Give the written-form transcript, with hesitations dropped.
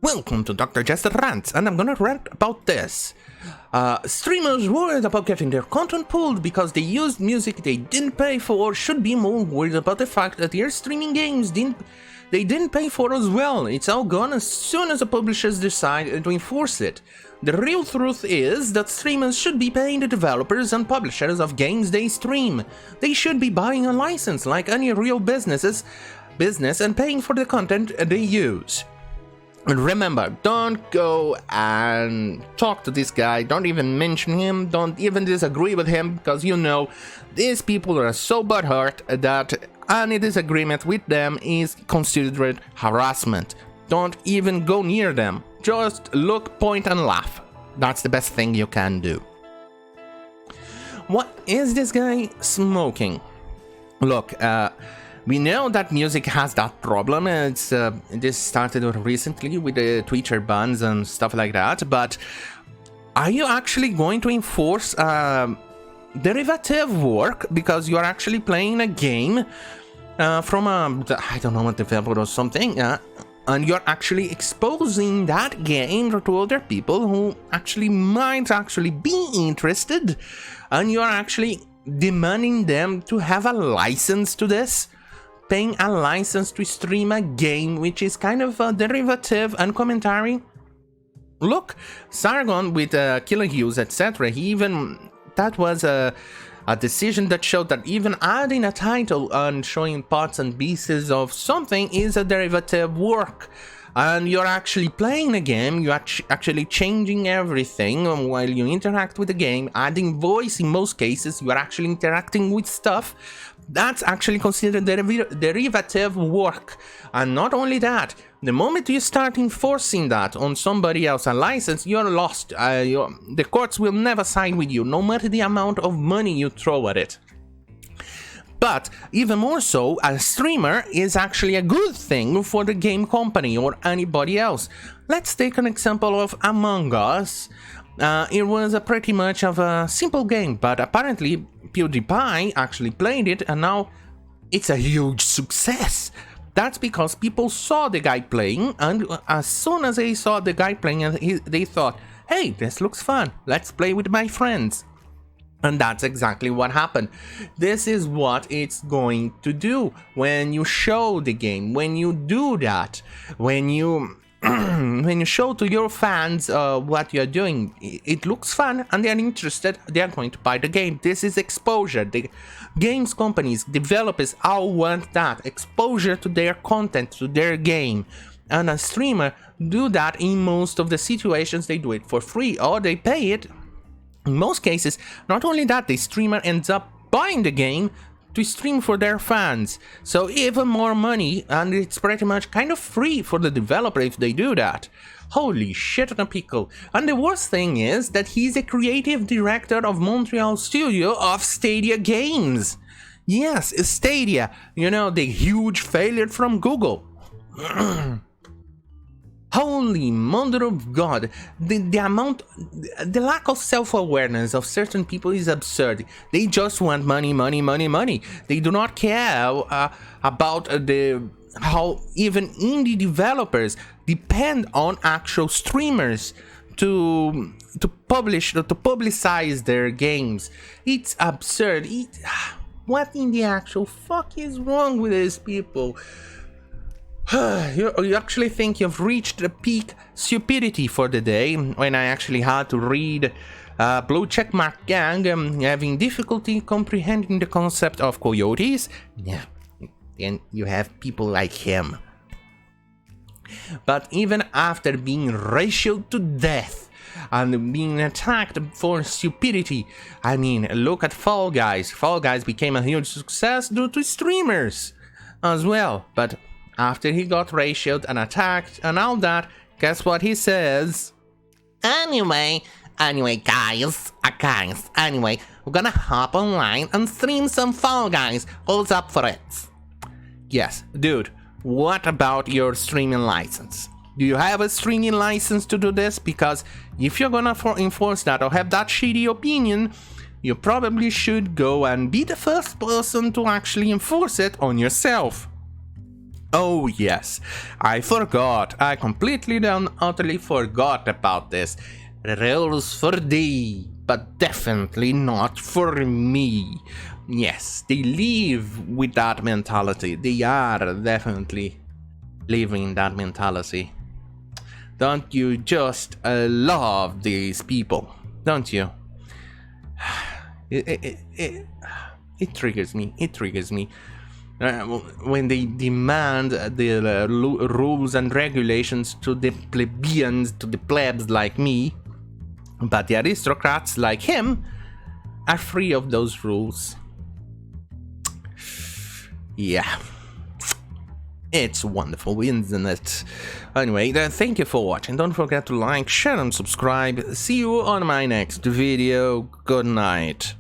Welcome to Dr. Jester Rants, and I'm gonna rant about this. Streamers worried about getting their content pulled because they used music they didn't pay for should be more worried about the fact that their streaming games they didn't pay for as well. It's all gone as soon as the publishers decide to enforce it. The real truth is that streamers should be paying the developers and publishers of games they stream. They should be buying a license like any real business and paying for the content they use. And remember, don't go and talk to this guy, don't even mention him, don't even disagree with him, because you know, these people are so butthurt that any disagreement with them is considered harassment. Don't even go near them, just look, point and laugh. That's the best thing you can do. What is this guy smoking? Look, we know that music has that problem. This started recently with the Twitter bans and stuff like that, but are you actually going to enforce derivative work because you are actually playing a game from I don't know, a developer or something, and you're actually exposing that game to other people who might actually be interested, and you're actually demanding them to have a license to this? Paying a license to stream a game, which is kind of a derivative and commentary. Look, Sargon with Killer Hughes, etc. That was a decision that showed that even adding a title and showing parts and pieces of something is a derivative work. And you're actually playing a game, you're actually changing everything while you interact with the game, adding voice in most cases, you're actually interacting with stuff. That's actually considered derivative work. And not only that, the moment you start enforcing that on somebody else, a license, you're lost. The courts will never side with you, no matter the amount of money you throw at it. But even more so, a streamer is actually a good thing for the game company or anybody else. Let's take an example of Among Us. It was pretty much of a simple game, but apparently PewDiePie actually played it and now it's a huge success. That's because people saw the guy playing, and as soon as they saw the guy playing, they thought, hey, this looks fun, let's play with my friends. And that's exactly what happened. This is what it's going to do when you show the game, when you do that, when you show to your fans what you're doing. It looks fun and they're interested, they're going to buy the game. This is exposure. The games companies, developers all want that exposure to their content, to their game. And a streamer do that in most of the situations. They do it for free or they pay it. In most cases, not only that, the streamer ends up buying the game to stream for their fans. So even more money, and it's pretty much kind of free for the developer if they do that. Holy shit on a pickle. And the worst thing is that he's a creative director of Montreal studio of Stadia Games. Yes, Stadia, you know, the huge failure from Google. Holy mother of God, the lack of self-awareness of certain people is absurd. They just want money, money, money, money. They do not care about how even indie developers depend on actual streamers to publicize their games. It's absurd. What in the actual fuck is wrong with these people? You actually think you've reached the peak stupidity for the day, when I actually had to read Blue Checkmark Gang having difficulty comprehending the concept of coyotes? Yeah, then you have people like him. But even after being ratioed to death and being attacked for stupidity, I mean, look at Fall Guys. Fall Guys became a huge success due to streamers as well, but after he got ratioed and attacked and all that, guess what he says? Anyway, guys, we're gonna hop online and stream some Fall Guys. Who's up for it? Yes, dude, what about your streaming license? Do you have a streaming license to do this? Because if you're gonna enforce that or have that shitty opinion, you probably should go and be the first person to actually enforce it on yourself. Oh yes, I forgot. I completely and utterly forgot about this. Rules for thee, but definitely not for me. Yes, they live with that mentality. They are definitely living that mentality. Don't you just love these people? Don't you? It triggers me. It triggers me. When they demand the rules and regulations to the plebeians, to the plebs like me, but the aristocrats like him are free of those rules. Yeah. It's wonderful, isn't it? Anyway, thank you for watching. Don't forget to like, share, and subscribe. See you on my next video. Good night.